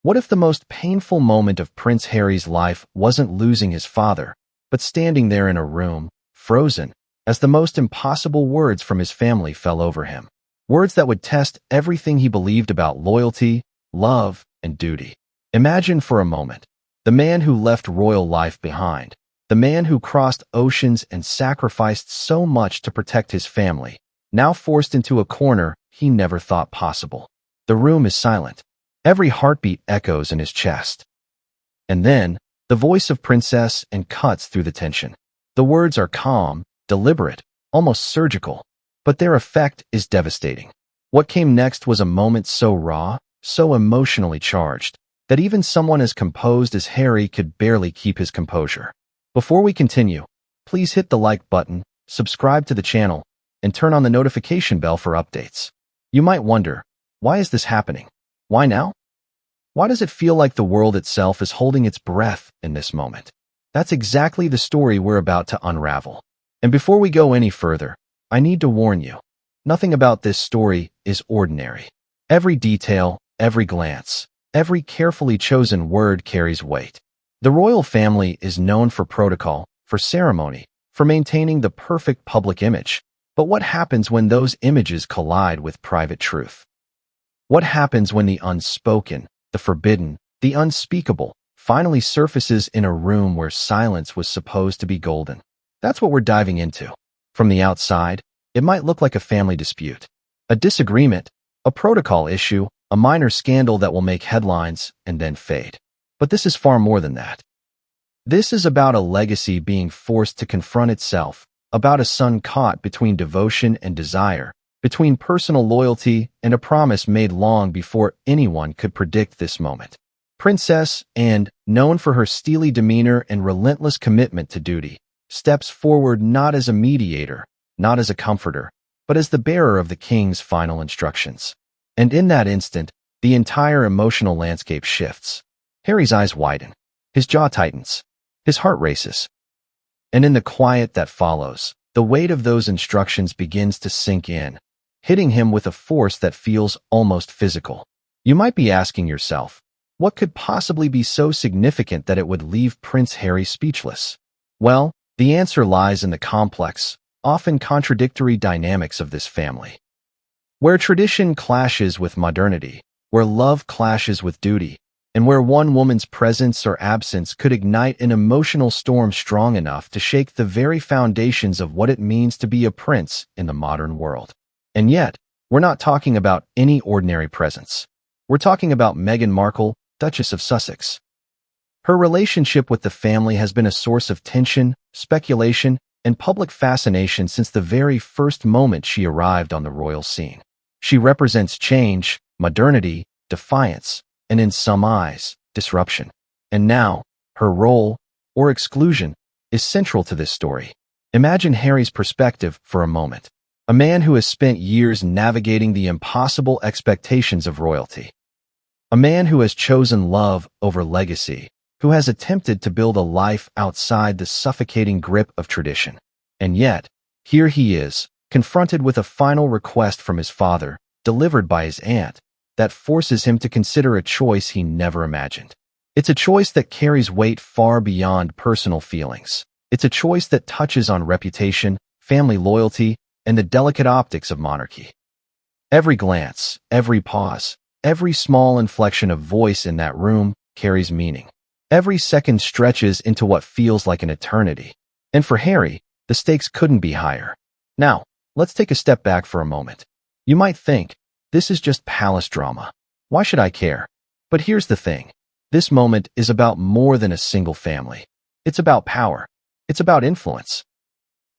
What if the most painful moment of Prince Harry's life wasn't losing his father, but standing there in a room, frozen, as the most impossible words from his family fell over him? Words that would test everything he believed about loyalty, love, and duty. Imagine for a moment, the man who left royal life behind, the man who crossed oceans and sacrificed so much to protect his family, now forced into a corner he never thought possible. The room is silent. Every heartbeat echoes in his chest. And then, the voice of Princess and cuts through the tension. The words are calm, deliberate, almost surgical, but their effect is devastating. What came next was a moment so raw, so emotionally charged, that even someone as composed as Harry could barely keep his composure. Before we continue, please hit the like button, subscribe to the channel, and turn on the notification bell for updates. You might wonder, why is this happening? Why now? Why does it feel like the world itself is holding its breath in this moment? That's exactly the story we're about to unravel. And before we go any further, I need to warn you, nothing about this story is ordinary. Every detail, every glance, every carefully chosen word carries weight. The royal family is known for protocol, for ceremony, for maintaining the perfect public image. But what happens when those images collide with private truth? What happens when the unspoken, the forbidden, the unspeakable, finally surfaces in a room where silence was supposed to be golden? That's what we're diving into. From the outside, it might look like a family dispute, a disagreement, a protocol issue, a minor scandal that will make headlines and then fade. But this is far more than that. This is about a legacy being forced to confront itself, about a son caught between devotion and desire, between personal loyalty and a promise made long before anyone could predict this moment. Princess Anne, known for her steely demeanor and relentless commitment to duty, steps forward not as a mediator, not as a comforter, but as the bearer of the king's final instructions. And in that instant, the entire emotional landscape shifts. Harry's eyes widen, his jaw tightens, his heart races. And in the quiet that follows, the weight of those instructions begins to sink in, hitting him with a force that feels almost physical. You might be asking yourself, what could possibly be so significant that it would leave Prince Harry speechless? Well, the answer lies in the complex, often contradictory dynamics of this family. Where tradition clashes with modernity, where love clashes with duty, and where one woman's presence or absence could ignite an emotional storm strong enough to shake the very foundations of what it means to be a prince in the modern world. And yet, we're not talking about any ordinary presence. We're talking about Meghan Markle, Duchess of Sussex. Her relationship with the family has been a source of tension, speculation, and public fascination since the very first moment she arrived on the royal scene. She represents change, modernity, defiance, and in some eyes, disruption. And now, her role, or exclusion, is central to this story. Imagine Harry's perspective for a moment. A man who has spent years navigating the impossible expectations of royalty. A man who has chosen love over legacy, who has attempted to build a life outside the suffocating grip of tradition. And yet, here he is, confronted with a final request from his father, delivered by his aunt, that forces him to consider a choice he never imagined. It's a choice that carries weight far beyond personal feelings. It's a choice that touches on reputation, family loyalty, and the delicate optics of monarchy. Every glance, every pause, every small inflection of voice in that room carries meaning. Every second stretches into what feels like an eternity. And for Harry, the stakes couldn't be higher. Now, let's take a step back for a moment. You might think, this is just palace drama. Why should I care? But here's the thing. This moment is about more than a single family. It's about power. It's about influence.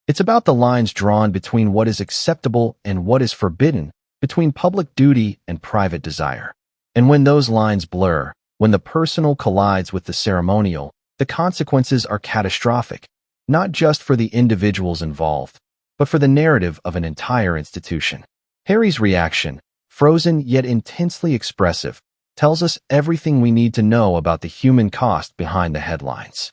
It's about the lines drawn between what is acceptable and what is forbidden, between public duty and private desire. And when those lines blur, when the personal collides with the ceremonial, the consequences are catastrophic, not just for the individuals involved, but for the narrative of an entire institution. Harry's reaction, frozen yet intensely expressive, tells us everything we need to know about the human cost behind the headlines.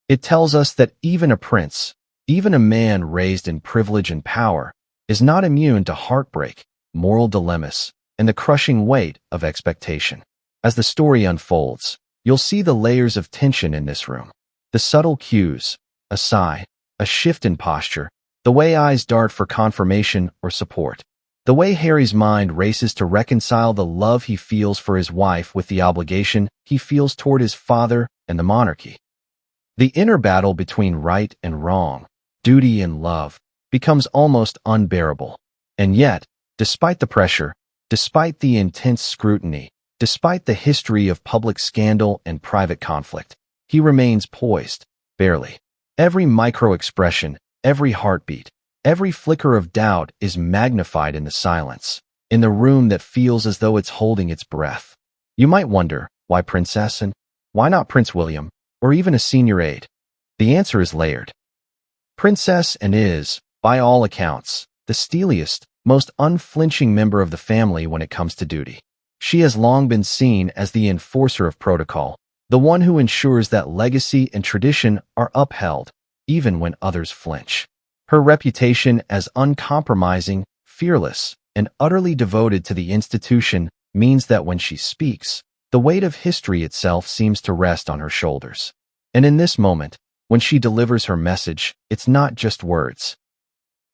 It tells us that even a prince, even a man raised in privilege and power, is not immune to heartbreak, moral dilemmas, and the crushing weight of expectation. As the story unfolds, you'll see the layers of tension in this room. The subtle cues, a sigh, a shift in posture, the way eyes dart for confirmation or support. The way Harry's mind races to reconcile the love he feels for his wife with the obligation he feels toward his father and the monarchy. The inner battle between right and wrong, duty and love, becomes almost unbearable. And yet, despite the pressure, despite the intense scrutiny, despite the history of public scandal and private conflict, he remains poised, barely. Every micro-expression, every heartbeat, every flicker of doubt is magnified in the silence, in the room that feels as though it's holding its breath. You might wonder, why Princess and why not Prince William, or even a senior aide? The answer is layered. Princess Anne is, by all accounts, the steeliest, most unflinching member of the family when it comes to duty. She has long been seen as the enforcer of protocol, the one who ensures that legacy and tradition are upheld, even when others flinch. Her reputation as uncompromising, fearless, and utterly devoted to the institution means that when she speaks, the weight of history itself seems to rest on her shoulders. And in this moment, when she delivers her message, it's not just words.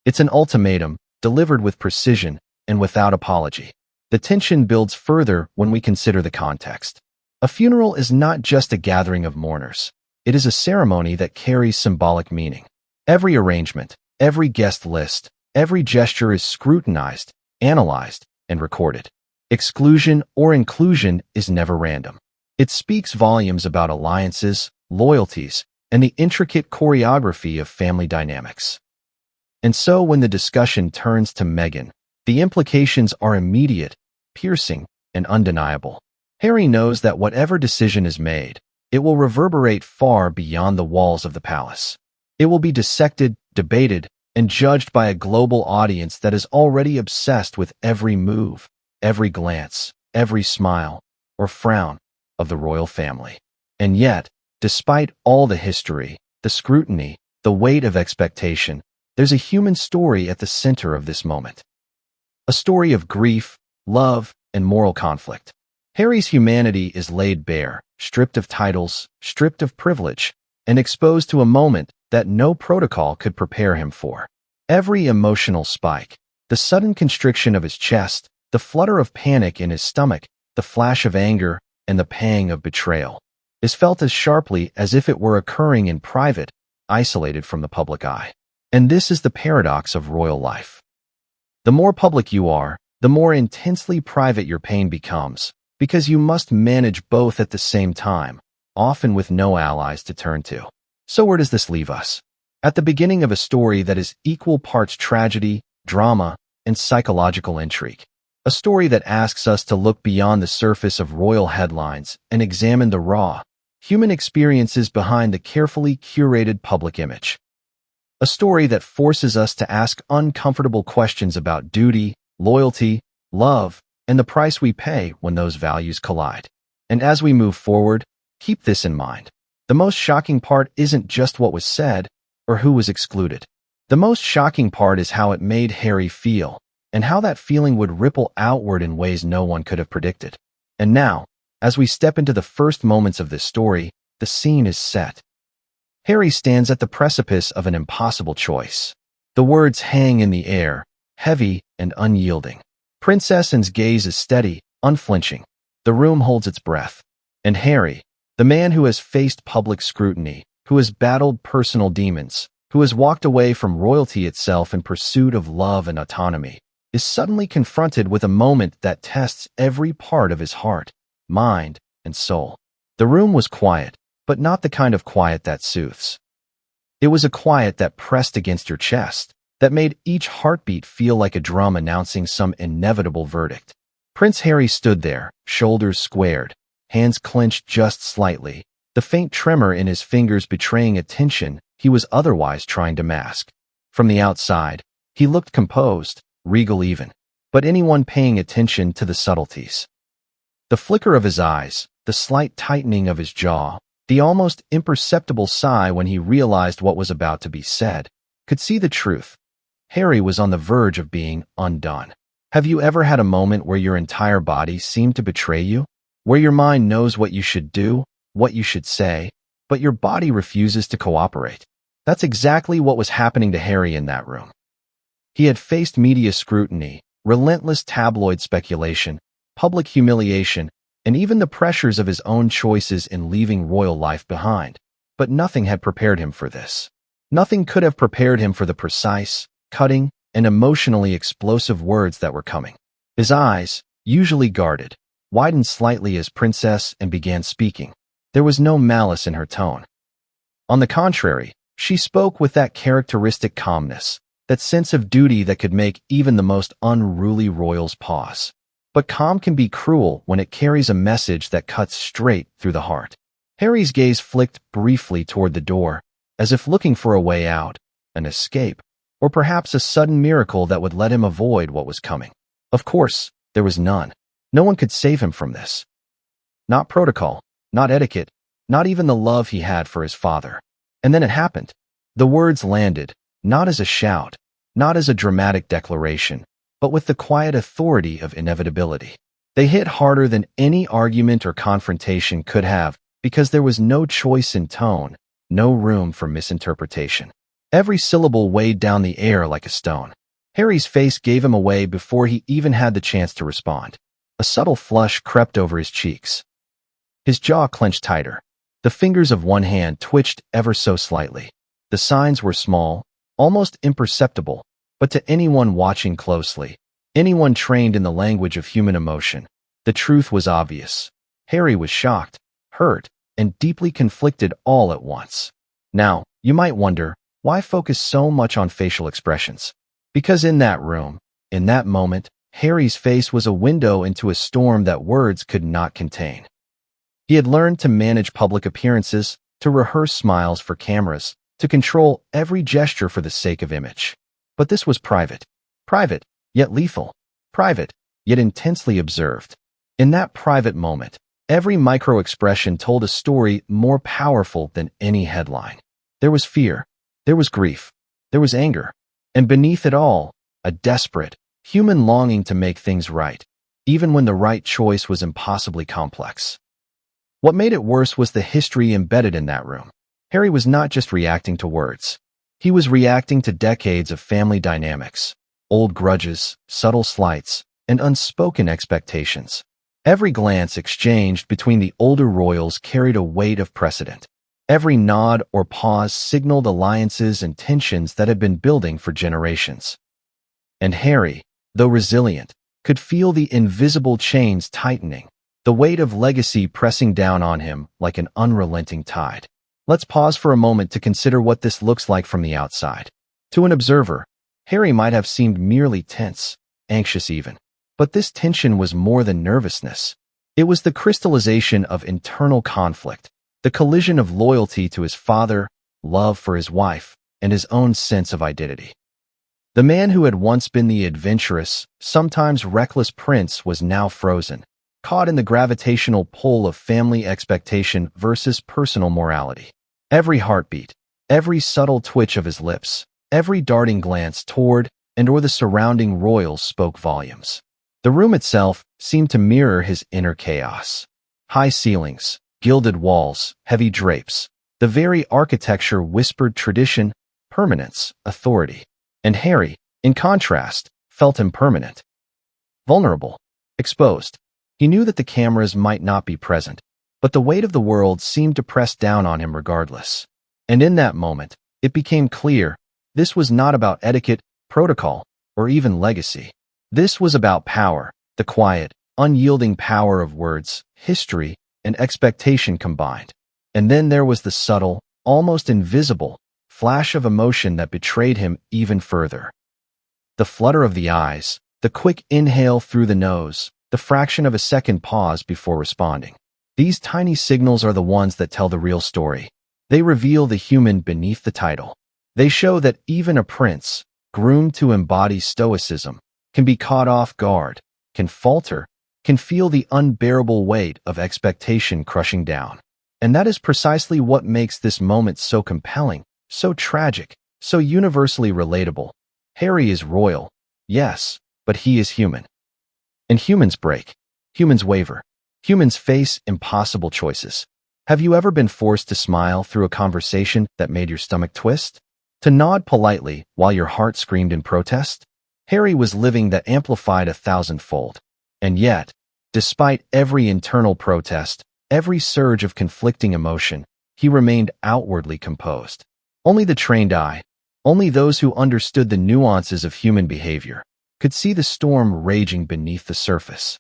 It's an ultimatum, delivered with precision and without apology. The tension builds further when we consider the context. A funeral is not just a gathering of mourners. It is a ceremony that carries symbolic meaning. Every arrangement, every guest list, every gesture is scrutinized, analyzed, and recorded. Exclusion or inclusion is never random. It speaks volumes about alliances, loyalties, and the intricate choreography of family dynamics. And so when the discussion turns to Meghan, the implications are immediate, piercing, and undeniable. Harry knows that whatever decision is made, it will reverberate far beyond the walls of the palace. It will be dissected, debated, and judged by a global audience that is already obsessed with every move, every glance, every smile, or frown of the royal family. And yet, despite all the history, the scrutiny, the weight of expectation, there's a human story at the center of this moment. A story of grief, love, and moral conflict. Harry's humanity is laid bare, stripped of titles, stripped of privilege, and exposed to a moment that no protocol could prepare him for. Every emotional spike, the sudden constriction of his chest, the flutter of panic in his stomach, the flash of anger, and the pang of betrayal, is felt as sharply as if it were occurring in private, isolated from the public eye. And this is the paradox of royal life. The more public you are, the more intensely private your pain becomes, because you must manage both at the same time, often with no allies to turn to. So where does this leave us? At the beginning of a story that is equal parts tragedy, drama, and psychological intrigue. A story that asks us to look beyond the surface of royal headlines and examine the raw, human experiences behind the carefully curated public image. A story that forces us to ask uncomfortable questions about duty, loyalty, love, and the price we pay when those values collide. And as we move forward, keep this in mind. The most shocking part isn't just what was said or who was excluded. The most shocking part is how it made Harry feel, and how that feeling would ripple outward in ways no one could have predicted. And now, as we step into the first moments of this story, the scene is set. Harry stands at the precipice of an impossible choice. The words hang in the air, heavy and unyielding. Princess Anne's gaze is steady, unflinching. The room holds its breath. And Harry, the man who has faced public scrutiny, who has battled personal demons, who has walked away from royalty itself in pursuit of love and autonomy, is suddenly confronted with a moment that tests every part of his heart, mind, and soul. The room was quiet, but not the kind of quiet that soothes. It was a quiet that pressed against your chest, that made each heartbeat feel like a drum announcing some inevitable verdict. Prince Harry stood there, shoulders squared, hands clenched just slightly, the faint tremor in his fingers betraying a tension he was otherwise trying to mask. From the outside, he looked composed, regal even, but anyone paying attention to the subtleties. The flicker of his eyes, the slight tightening of his jaw, the almost imperceptible sigh when he realized what was about to be said, could see the truth. Harry was on the verge of being undone. Have you ever had a moment where your entire body seemed to betray you? where your mind knows what you should do, what you should say, but your body refuses to cooperate. That's exactly what was happening to Harry in that room. He had faced media scrutiny, relentless tabloid speculation, public humiliation, and even the pressures of his own choices in leaving royal life behind. But nothing had prepared him for this. Nothing could have prepared him for the precise, cutting, and emotionally explosive words that were coming. His eyes, usually guarded, widened slightly as Princess and began speaking. There was no malice in her tone. On the contrary, she spoke with that characteristic calmness, that sense of duty that could make even the most unruly royals pause. But calm can be cruel when it carries a message that cuts straight through the heart. Harry's gaze flicked briefly toward the door, as if looking for a way out, an escape, or perhaps a sudden miracle that would let him avoid what was coming. Of course, there was none. No one could save him from this. Not protocol, not etiquette, not even the love he had for his father. And then it happened. The words landed, not as a shout, not as a dramatic declaration, but with the quiet authority of inevitability. They hit harder than any argument or confrontation could have, because there was no choice in tone, no room for misinterpretation. Every syllable weighed down the air like a stone. Harry's face gave him away before he even had the chance to respond. A subtle flush crept over his cheeks. His jaw clenched tighter. The fingers of one hand twitched ever so slightly. The signs were small, almost imperceptible, but to anyone watching closely, anyone trained in the language of human emotion, the truth was obvious. Harry was shocked, hurt, and deeply conflicted all at once. Now, you might wonder, why focus so much on facial expressions? Because in that room, in that moment, Harry's face was a window into a storm that words could not contain. He had learned to manage public appearances, to rehearse smiles for cameras, to control every gesture for the sake of image. But this was private. Private, yet lethal. Private, yet intensely observed. In that private moment, every micro-expression told a story more powerful than any headline. There was fear. There was grief. There was anger. And beneath it all, a desperate, human longing to make things right, even when the right choice was impossibly complex. What made it worse was the history embedded in that room. Harry was not just reacting to words. He was reacting to decades of family dynamics, old grudges, subtle slights, and unspoken expectations. Every glance exchanged between the older royals carried a weight of precedent. Every nod or pause signaled alliances and tensions that had been building for generations. And Harry, though resilient, could feel the invisible chains tightening, the weight of legacy pressing down on him like an unrelenting tide. Let's pause for a moment to consider what this looks like from the outside. To an observer, Harry might have seemed merely tense, anxious even. But this tension was more than nervousness. It was the crystallization of internal conflict, the collision of loyalty to his father, love for his wife, and his own sense of identity. The man who had once been the adventurous, sometimes reckless prince was now frozen, caught in the gravitational pull of family expectation versus personal morality. Every heartbeat, every subtle twitch of his lips, every darting glance toward and or the surrounding royals spoke volumes. The room itself seemed to mirror his inner chaos. High ceilings, gilded walls, heavy drapes. The very architecture whispered tradition, permanence, authority. And Harry, in contrast, felt impermanent. Vulnerable. Exposed. He knew that the cameras might not be present, but the weight of the world seemed to press down on him regardless. And in that moment, it became clear, this was not about etiquette, protocol, or even legacy. This was about power, the quiet, unyielding power of words, history, and expectation combined. And then there was the subtle, almost invisible, flash of emotion that betrayed him even further. The flutter of the eyes, the quick inhale through the nose, the fraction of a second pause before responding. These tiny signals are the ones that tell the real story. They reveal the human beneath the title. They show that even a prince, groomed to embody stoicism, can be caught off guard, can falter, can feel the unbearable weight of expectation crushing down. And that is precisely what makes this moment so compelling, so tragic, so universally relatable. Harry is royal, yes, but he is human. And humans break. Humans waver. Humans face impossible choices. Have you ever been forced to smile through a conversation that made your stomach twist? To nod politely while your heart screamed in protest? Harry was living that amplified 1,000-fold. And yet, despite every internal protest, every surge of conflicting emotion, he remained outwardly composed. Only the trained eye, only those who understood the nuances of human behavior, could see the storm raging beneath the surface.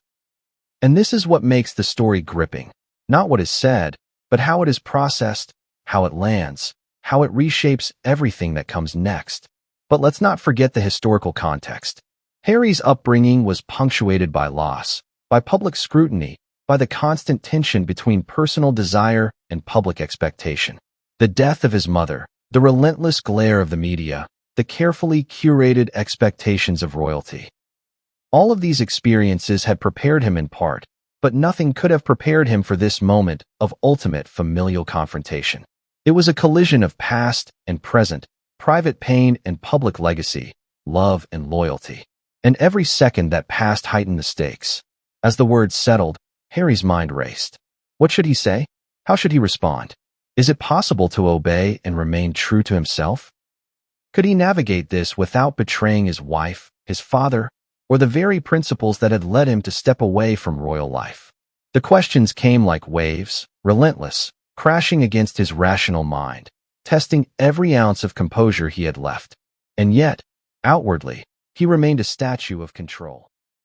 And this is what makes the story gripping. Not what is said, but how it is processed, how it lands, how it reshapes everything that comes next. But let's not forget the historical context. Harry's upbringing was punctuated by loss, by public scrutiny, by the constant tension between personal desire and public expectation. The death of his mother, the relentless glare of the media, the carefully curated expectations of royalty. All of these experiences had prepared him in part, but nothing could have prepared him for this moment of ultimate familial confrontation. It was a collision of past and present, private pain and public legacy, love and loyalty. And every second that passed heightened the stakes. As the words settled, Harry's mind raced. What should he say? How should he respond? Is it possible to obey and remain true to himself? Could he navigate this without betraying his wife, his father, or the very principles that had led him to step away from royal life? The questions came like waves, relentless, crashing against his rational mind, testing every ounce of composure he had left. And yet, outwardly, he remained a statue of control.